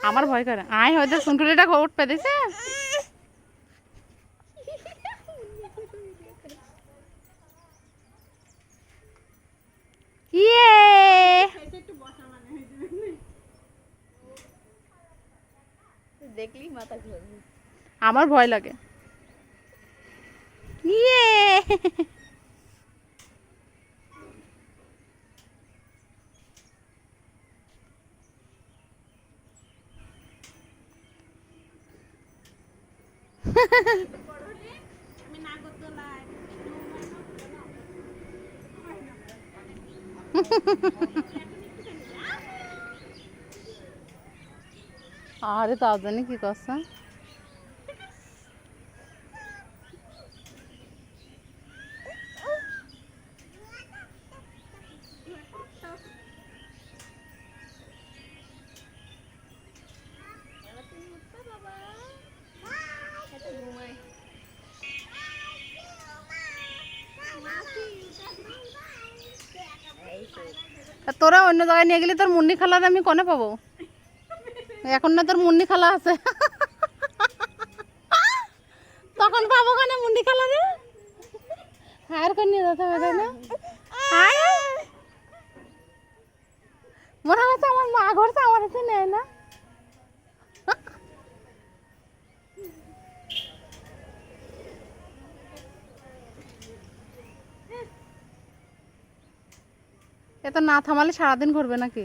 আমার ভয় করে আয় হয়তো সুন্টুলিটা উঠবে দিছে ইয়ে দেখলি মাথা ঘুরবে। আমার ভয় লাগে ইয়ে আরে তাও জানি কি করছে তোরা অন্য জায়গায় নিয়ে গেলে তোর মুন্নি খালার আমি কোনে পাবো এখন না তোর মুন্নি খালা আছে তখন পাবো কেন মুন্নি খালা রে হায়ার করে নিয়ে যেতে হবে তাই না মনে হচ্ছে আমার মা ঘরছে আমার কাছে নেয় না এ তো না থামালে সারাদিন ঘুরবে নাকি